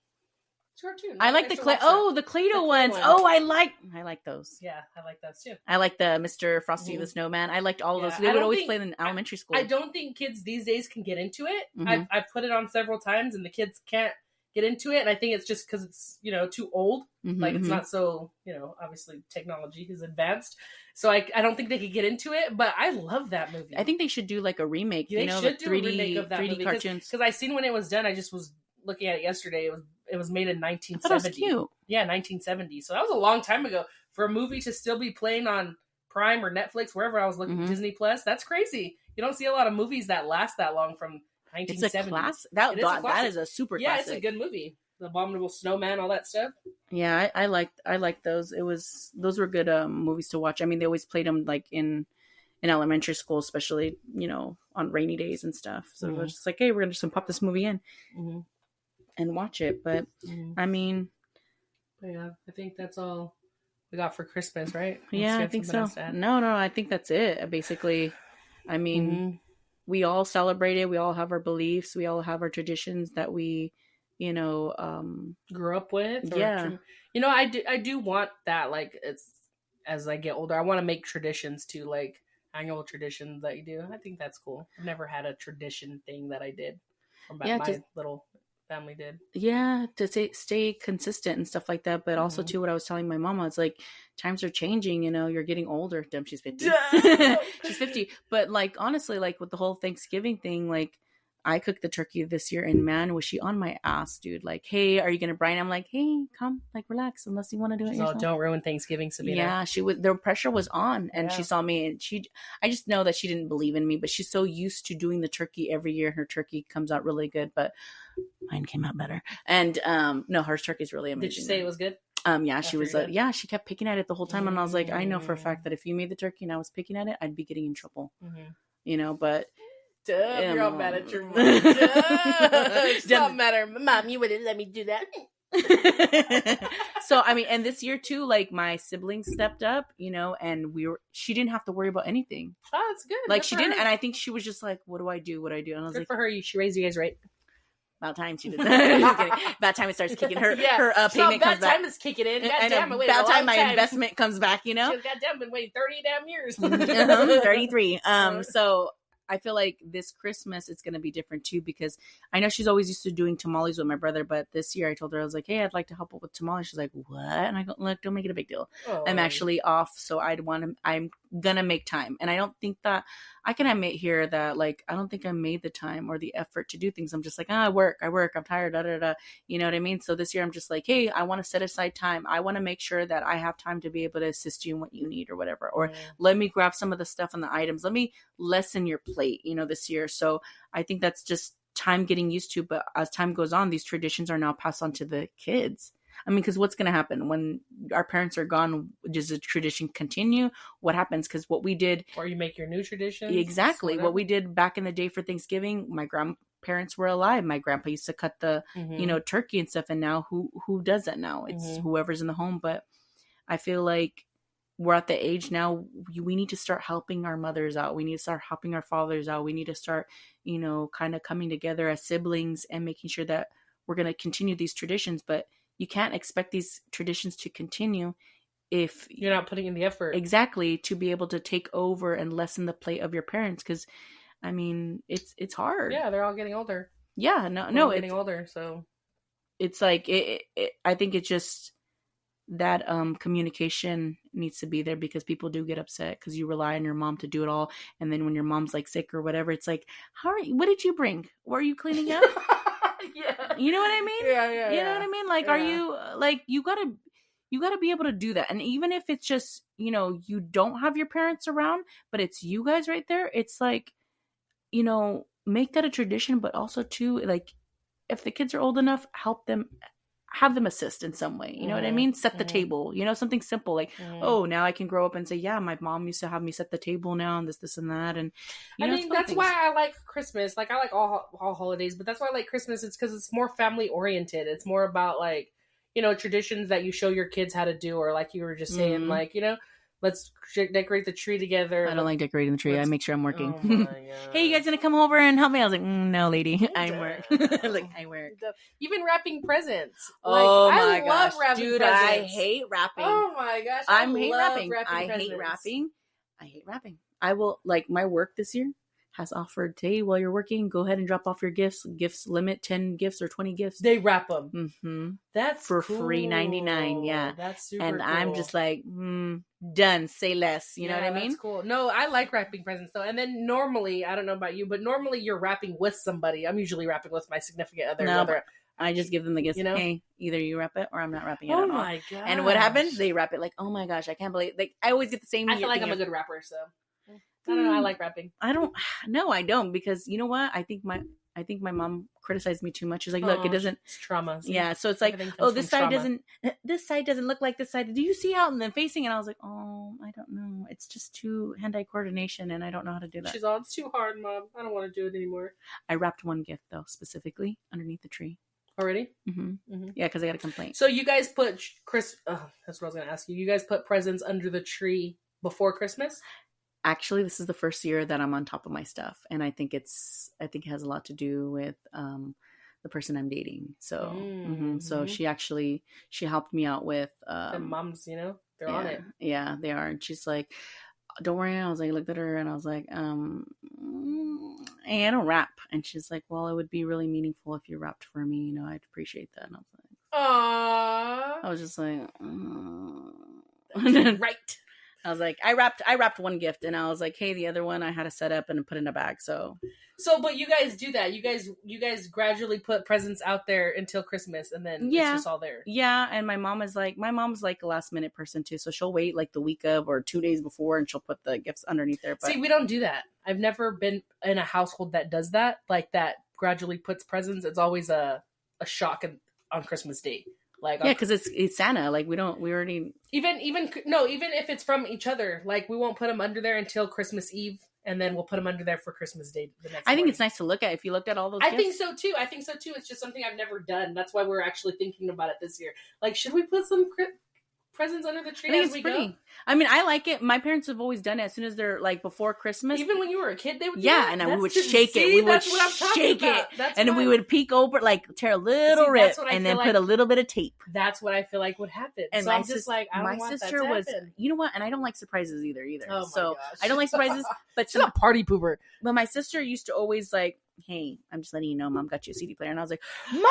It's a cartoon. I like the Clay-Doh ones. Oh, I like those. Yeah, I like those too. I like the Mr. Frosty the Snowman. I liked all of those. They would always play them in elementary school. I don't think kids these days can get into it. Mm-hmm. I've put it on several times, and the kids can't get into it. And I think it's just because it's, you know, too old. Mm-hmm, it's not so, you know, obviously technology is advanced. So I don't think they could get into it. But I love that movie. I think they should do a remake. They should do 3D, a remake of that 3D movie, cartoons. Because I seen when it was done. I just was looking at it yesterday. It was made in 1970. I thought it was cute. Yeah, 1970. So that was a long time ago for a movie to still be playing on Prime or Netflix, wherever I was looking, Disney Plus. That's crazy. You don't see a lot of movies that last that long from 1970. It's a class. That is a super classic. Yeah, it's a good movie. The Abominable Snowman, all that stuff. Yeah, I liked those. Those were good movies to watch. I mean, they always played them in elementary school, especially, you know, on rainy days and stuff. So it was just hey, we're gonna just pop this movie in. And watch it. But I mean, yeah, I think that's all we got for Christmas, right? Yeah, I think so. No, I think that's it. Basically, I mean, we all celebrate it. We all have our beliefs. We all have our traditions that we, you know, grew up with. Yeah. You know, I do want that. as I get older. I want to make traditions too, like annual traditions that you do. I think that's cool. I've never had a tradition thing that I did, or my little family did. Yeah, to stay consistent and stuff like that. But also too, what I was telling my mama, it's like times are changing. You know, you're getting older. Damn, she's 50. She's 50. But like honestly, like with the whole Thanksgiving thing, like I cooked the turkey this year, and man, was she on my ass, dude. Like, hey, are you gonna brine? I'm like, hey, come, like, relax, unless you want to do it yourself. Don't ruin Thanksgiving, Sabina. Yeah, she was. The pressure was on, and she saw me, and I just know that she didn't believe in me, but she's so used to doing the turkey every year. Her turkey comes out really good, but mine came out better. And no, her turkey's really amazing. Did she say it was good? Yeah, she was. She kept picking at it the whole time, and I was like, I know for a fact that if you made the turkey and I was picking at it, I'd be getting in trouble. You know, but. You're all mad at your mom. Stop mad at her. Mom, you wouldn't let me do that. So, I mean, and this year too, like my siblings stepped up, you know, and she didn't have to worry about anything. Oh, that's good. Like she didn't. And I think she was just like, what do I do? And I was good like, for her. She raised you guys right. About time she did that. About time it starts kicking her. Her payment comes back. About time is kicking in. God damn, about time my investment comes back, you know? God damn, been waiting 30 damn years. 33. So I feel like this Christmas it's going to be different too, because I know she's always used to doing tamales with my brother, but this year I told her, I was like, hey, I'd like to help with tamales. She's like, what? And I go, look, don't make it a big deal. I'm actually off, so I'm gonna make time. And I don't think that I can admit here that like I don't think I made the time or the effort to do things. I'm just like, I work, I'm tired, you know what I mean? So this year I'm just like, hey, I want to set aside time. I want to make sure that I have time to be able to assist you in what you need or whatever, or let me grab some of the stuff and the items, let me lessen your plate, you know, this year. So I think that's just time getting used to. But as time goes on, these traditions are now passed on to the kids. I mean, because what's going to happen when our parents are gone? Does the tradition continue? What happens? Because what we did, or you make your new tradition. Exactly. What we did back in the day for Thanksgiving, my grandparents were alive. My grandpa used to cut the, you know, turkey and stuff. And now who does that now? It's whoever's in the home. But I feel like we're at the age now, we need to start helping our mothers out. We need to start helping our fathers out. We need to start, you know, kind of coming together as siblings and making sure that we're going to continue these traditions. But you can't expect these traditions to continue if you're not putting in the effort. Exactly. To be able to take over and lessen the plate of your parents. Because, I mean, it's hard. Yeah, they're all getting older. Yeah, no, getting older. So it's like, I think it's just that communication needs to be there, because people do get upset because you rely on your mom to do it all. And then when your mom's like sick or whatever, it's like, what did you bring? Were you cleaning up? Yeah. You know what I mean? Yeah. You know what I mean? Like, are you like, you gotta be able to do that. And even if it's just, you know, you don't have your parents around, but it's you guys right there, it's like, you know, make that a tradition. But also too, like, if the kids are old enough, help them, have them assist in some way. You know what I mean? Set the table, you know, something simple like, oh, now I can grow up and say, yeah, my mom used to have me set the table now, and this and that. And you know, I mean, that's why I like Christmas. Like, I like all holidays, but that's why I like Christmas. It's because it's more family oriented. It's more about, like, you know, traditions that you show your kids how to do, or like you were just saying, like, you know, let's decorate the tree together. I don't like decorating the tree. I make sure I'm working. Oh my God. Hey, you guys gonna come over and help me? I was like, no, lady, I work. Like, I work. Even wrapping presents. Oh like, my I gosh, love wrapping dude! presents. I hate wrapping. Oh my gosh, I hate wrapping. I hate wrapping. I will, like, my work this year has offered, hey, while you're working, go ahead and drop off your gifts. Gifts limit 10 gifts or 20 gifts. They wrap them. Mm-hmm. That's for cool. free $99. Yeah, that's super. And cool. I'm just like, done. Say less. You know what I mean? That's cool. No, I like wrapping presents though. And then normally, I don't know about you, but normally you're wrapping with somebody. I'm usually wrapping with my significant other. No, I just give them the gifts. You know? Hey, either you wrap it or I'm not wrapping it at all. Oh my god! And what happens? They wrap it like, oh my gosh, I can't believe. Like, I always get the same. I feel like I'm a good rapper, so I don't know. I like rapping. I don't, because you know what? I think my mom criticized me too much. She's like, look, it doesn't. It's trauma. Yeah, so it's like, oh, this side doesn't look like this side. Do you see how I'm then facing? And I was like, oh, I don't know. It's just too hand-eye coordination, and I don't know how to do that. She's all, it's too hard, Mom. I don't want to do it anymore. I wrapped one gift though, specifically underneath the tree. Already? Mm-hmm. Yeah, because I got a complaint. So you guys put that's what I was going to ask you. You guys put presents under the tree before Christmas? Actually, this is the first year that I'm on top of my stuff, and I think it has a lot to do with the person I'm dating. So, so she helped me out with the moms, you know. They're on it. Yeah, they are. And she's like, don't worry. I was like, looked at her and I was like, hey, I don't rap. And she's like, well, it would be really meaningful if you rapped for me. You know, I'd appreciate that. And I was like, aww. I was just like, right. I was like, I wrapped one gift and I was like, hey, the other one I had to set up and put in a bag. So, but you guys do that. You guys gradually put presents out there until Christmas and then it's just all there. Yeah. And my mom's like a last minute person too. So she'll wait like the week of or 2 days before and she'll put the gifts underneath there. But... See, we don't do that. I've never been in a household that does that. Like that gradually puts presents. It's always a shock on Christmas Day. Like, yeah, because it's Santa. Like we already even if it's from each other, like we won't put them under there until Christmas Eve, and then we'll put them under there for Christmas Day. The next morning. It's nice to look at. If you looked at all those, I think so too. It's just something I've never done. That's why we're actually thinking about it this year. Like, should we put some presents under the tree as we go? I mean, I like it. My parents have always done it as soon as they're like before Christmas. Even when you were a kid, they would do that? And we would shake it. We would shake it. And we would peek over, like tear a little rip and then put a little bit of tape. That's what I feel like would happen. And so I'm just like, I don't want that to happen. You know what? And I don't like surprises either. Oh my gosh. I don't like surprises. But she's a party pooper. But my sister used to always like, hey, I'm just letting you know, Mom got you a CD player. And I was like, Mom!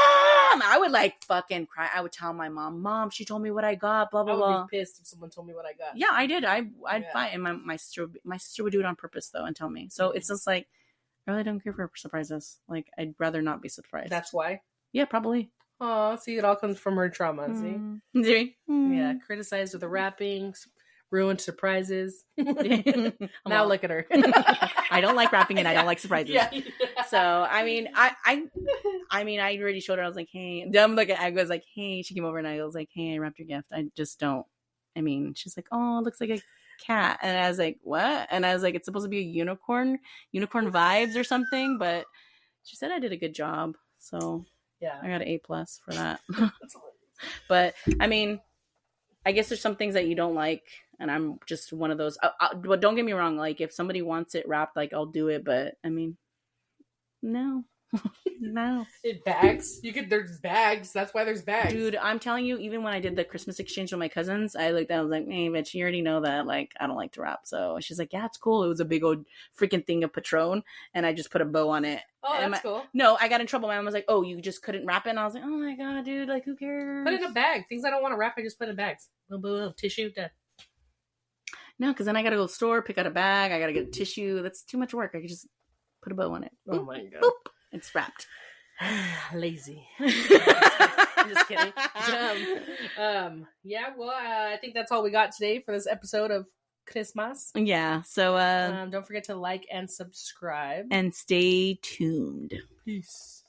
I would like fucking cry. I would tell my mom, she told me what I got, blah, blah, blah. I would be pissed if someone told me what I got. Yeah, I did. I'd fight. And my sister would do it on purpose, though, and tell me. So it's just like, I really don't care for surprises. Like, I'd rather not be surprised. That's why? Yeah, probably. Oh, see, it all comes from her trauma, see? Yeah, criticized with the wrappings. Ruined surprises. Now look at her. I don't like wrapping and I don't like surprises. Yeah. So I mean, I already showed her. I was like, hey, I was like, hey. She came over and I was like, hey, I wrapped your gift. I just don't. I mean, she's like, oh, it looks like a cat, and I was like, what? And I was like, it's supposed to be a unicorn vibes or something. But she said I did a good job, so yeah, I got an A+ for that. But I mean, I guess there's some things that you don't like. And I'm just one of those. But don't get me wrong. Like, if somebody wants it wrapped, like, I'll do it. But, I mean, no. No. Bags. There's bags. That's why there's bags. Dude, I'm telling you, even when I did the Christmas exchange with my cousins, I looked at it, I was like, hey, bitch, you already know that. Like, I don't like to wrap. So she's like, yeah, it's cool. It was a big old freaking thing of Patron. And I just put a bow on it. Oh, that's cool. No, I got in trouble. My mom was like, oh, you just couldn't wrap it? And I was like, oh, my God, dude. Like, who cares? Put it in a bag. Things I don't want to wrap, I just put in bags. Boom, boom, boom. Tissue, done. No, because then I got to go to the store, pick out a bag. I got to get a tissue. That's too much work. I could just put a bow on it. Oh, my God. Boop. It's wrapped. Lazy. I'm just kidding. Yeah, well, I think that's all we got today for this episode of Christmas. Yeah, so... don't forget to like and subscribe. And stay tuned. Peace.